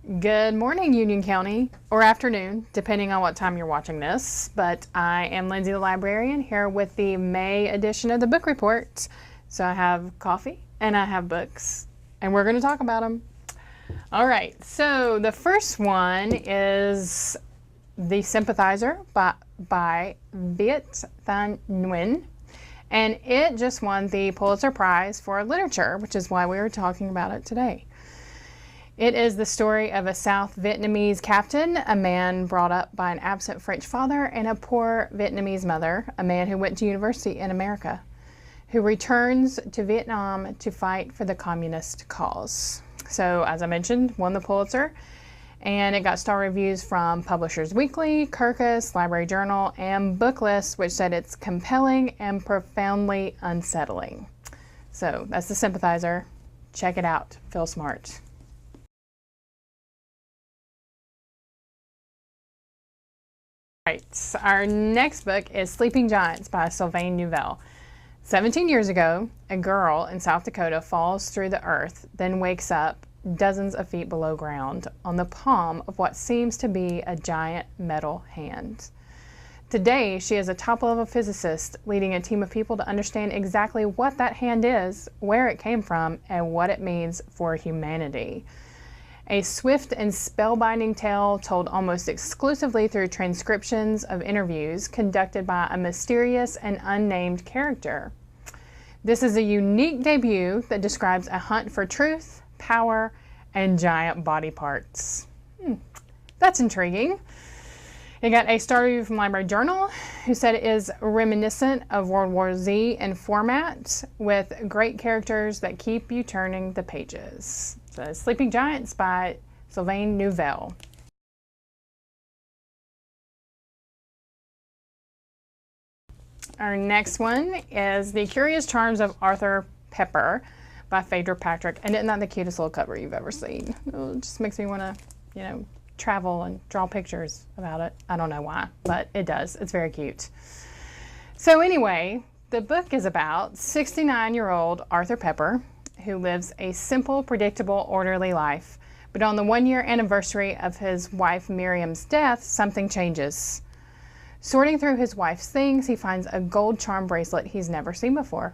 Good morning, Union County, or afternoon, depending on what time you're watching this. But I am Lindsay the librarian here with the May edition of the book report. So I have coffee and I have books, and we're going to talk about them. All right, so the first one is The Sympathizer by Viet Thanh Nguyen. And it just won the Pulitzer Prize for Literature, which is why we were talking about it today. It is the story of a South Vietnamese captain, a man brought up by an absent French father, and a poor Vietnamese mother, a man who went to university in America, who returns to Vietnam to fight for the communist cause. So, as I mentioned, won the Pulitzer, and it got star reviews from Publishers Weekly, Kirkus, Library Journal, and Booklist, which said it's compelling and profoundly unsettling. So, that's The Sympathizer. Check it out. Feel smart. Right, our next book is Sleeping Giants by Sylvain Neuvel. 17 years ago, a girl in South Dakota falls through the earth, then wakes up dozens of feet below ground on the palm of what seems to be a giant metal hand. Today, she is a top-level physicist leading a team of people to understand exactly what that hand is, where it came from, and what it means for humanity. A swift and spellbinding tale told almost exclusively through transcriptions of interviews conducted by a mysterious and unnamed character. This is a unique debut that describes a hunt for truth, power, and giant body parts. That's intriguing. It got a star review from Library Journal, who said it is reminiscent of World War Z in format, with great characters that keep you turning the pages. So, Sleeping Giants by Sylvain Neuvel. Our next one is The Curious Charms of Arthur Pepper by Phaedra Patrick. And isn't that the cutest little cover you've ever seen? It just makes me want to, travel and draw pictures about it. I don't know why, but it does. It's very cute. So anyway, the book is about 69-year-old Arthur Pepper, who lives a simple, predictable, orderly life. But on the one-year anniversary of his wife Miriam's death, something changes. Sorting through his wife's things, he finds a gold charm bracelet he's never seen before.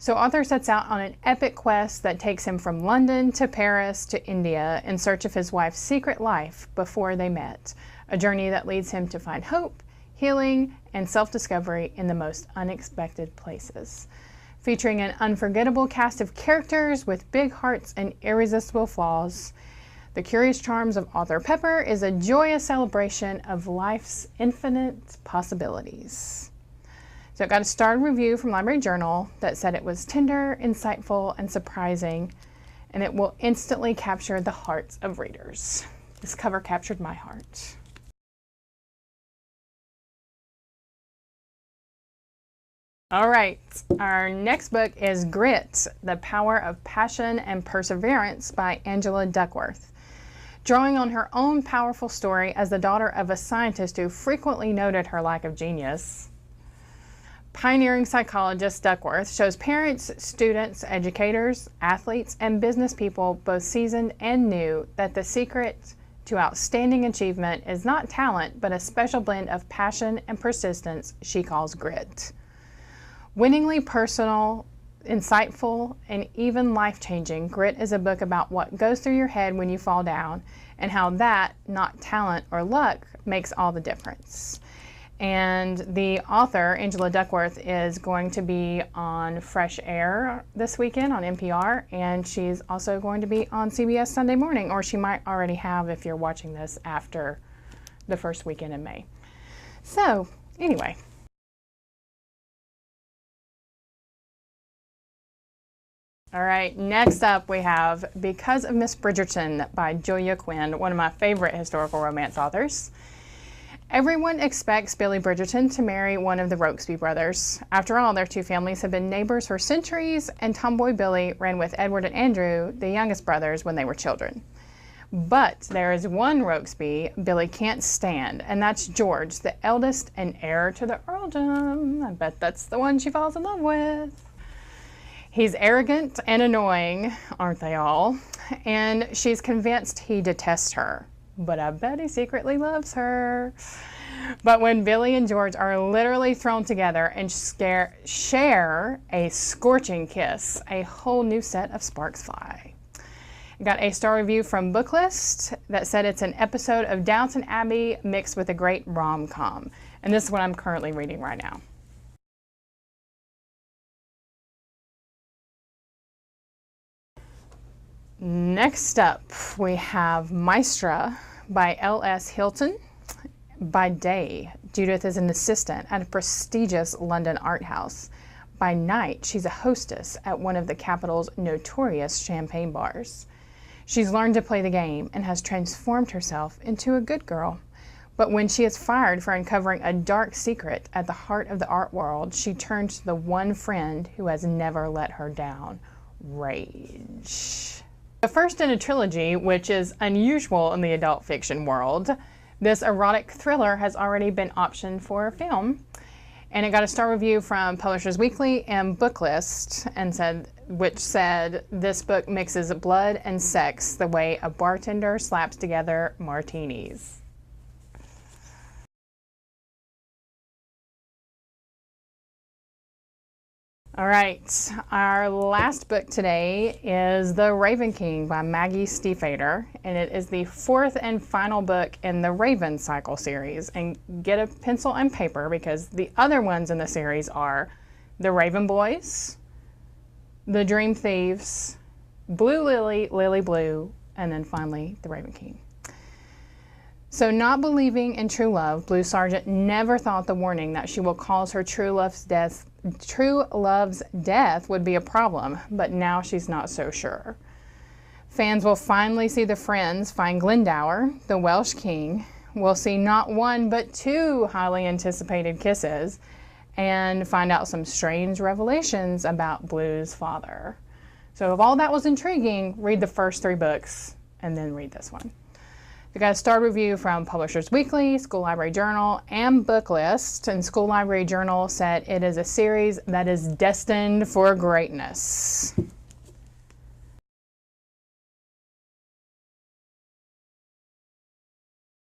So Arthur sets out on an epic quest that takes him from London to Paris to India in search of his wife's secret life before they met. A journey that leads him to find hope, healing, and self-discovery in the most unexpected places. Featuring an unforgettable cast of characters with big hearts and irresistible flaws, The Curious Charms of Arthur Pepper is a joyous celebration of life's infinite possibilities. So it got a starred review from Library Journal that said it was tender, insightful, and surprising, and it will instantly capture the hearts of readers. This cover captured my heart. All right, our next book is Grit, The Power of Passion and Perseverance by Angela Duckworth. Drawing on her own powerful story as the daughter of a scientist who frequently noted her lack of genius, pioneering psychologist Duckworth shows parents, students, educators, athletes, and business people, both seasoned and new, that the secret to outstanding achievement is not talent, but a special blend of passion and persistence she calls grit. Winningly personal, insightful, and even life-changing, Grit is a book about what goes through your head when you fall down and how that, not talent or luck, makes all the difference. And the author, Angela Duckworth, is going to be on Fresh Air this weekend on NPR, and she's also going to be on CBS Sunday morning, or she might already have if you're watching this after the first weekend in May. So, anyway. All right, next up we have Because of Miss Bridgerton by Julia Quinn, one of my favorite historical romance authors. Everyone expects Billy Bridgerton to marry one of the Rokesby brothers. After all, their two families have been neighbors for centuries, and tomboy Billy ran with Edward and Andrew, the youngest brothers, when they were children. But there is one Rokesby Billy can't stand, and that's George, the eldest and heir to the earldom. I bet that's the one she falls in love with. He's arrogant and annoying, aren't they all? And she's convinced he detests her, but I bet he secretly loves her. But when Billy and George are literally thrown together and share a scorching kiss, a whole new set of sparks fly. Got a star review from Booklist that said it's an episode of Downton Abbey mixed with a great rom-com. And this is what I'm currently reading right now. Next up, we have Maestra by L.S. Hilton. By day, Judith is an assistant at a prestigious London art house. By night, she's a hostess at one of the capital's notorious champagne bars. She's learned to play the game and has transformed herself into a good girl. But when she is fired for uncovering a dark secret at the heart of the art world, she turns to the one friend who has never let her down: rage. The first in a trilogy, which is unusual in the adult fiction world. This erotic thriller has already been optioned for a film, and it got a star review from Publishers Weekly and Booklist, which said this book mixes blood and sex the way a bartender slaps together martinis. All right, our last book today is The Raven King by Maggie Stiefvater, and it is the fourth and final book in the Raven Cycle series. And get a pencil and paper, because the other ones in the series are The Raven Boys, The Dream Thieves, Blue Lily, Lily Blue, and then finally The Raven King. So, not believing in true love, Blue Sergeant never thought the warning that she will cause her true love's death would be a problem, but now she's not so sure. Fans will finally see the friends find Glendower, the Welsh king. We'll see not one but two highly anticipated kisses, and find out some strange revelations about Blue's father. So if all that was intriguing, read the first three books and then read this one. We got a star review from Publishers Weekly, School Library Journal, and Booklist. And School Library Journal said it is a series that is destined for greatness.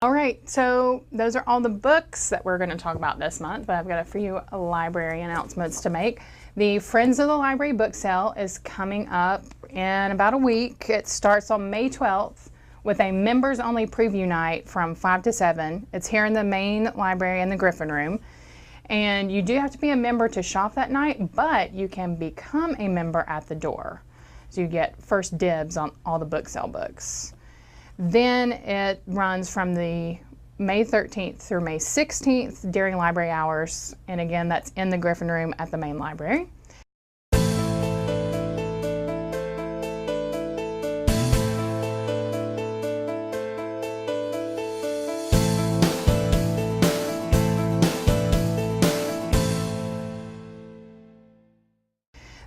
All right, so those are all the books that we're going to talk about this month, but I've got a few library announcements to make. The Friends of the Library book sale is coming up in about a week. It starts on May 12th. With a members-only preview night from 5 to 7. It's here in the main library in the Griffin Room. And you do have to be a member to shop that night, but you can become a member at the door. So you get first dibs on all the book sale books. Then it runs from the May 13th through May 16th during library hours. And again, that's in the Griffin Room at the main library.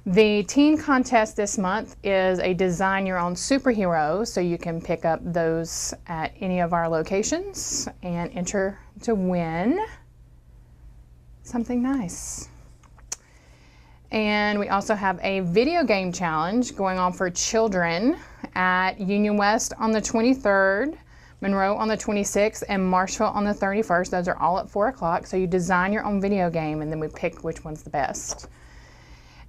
The teen contest this month is a design your own superhero, so you can pick up those at any of our locations and enter to win something nice. And we also have a video game challenge going on for children at Union West on the 23rd, Monroe on the 26th, and Marshville on the 31st. Those are all at 4 o'clock. So you design your own video game, and then we pick which one's the best.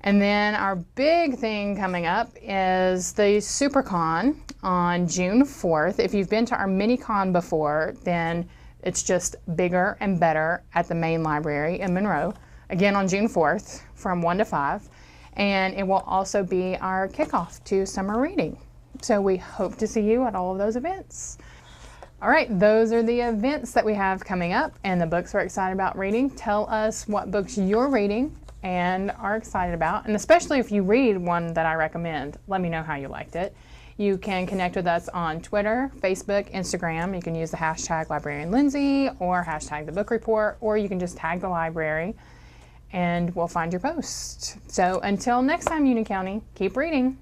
And then our big thing coming up is the SuperCon on June 4th. If you've been to our mini-con before, then it's just bigger and better at the main library in Monroe. Again on June 4th from 1 to 5. And it will also be our kickoff to summer reading. So we hope to see you at all of those events. All right, those are the events that we have coming up and the books we're excited about reading. Tell us what books you're reading and are excited about, and especially if you read one that I recommend, let me know how you liked it. You can connect with us on Twitter, Facebook, Instagram. You can use the hashtag Librarian Lindsay or hashtag The Book Report, or you can just tag the library and we'll find your post. So until next time, Union County, keep reading.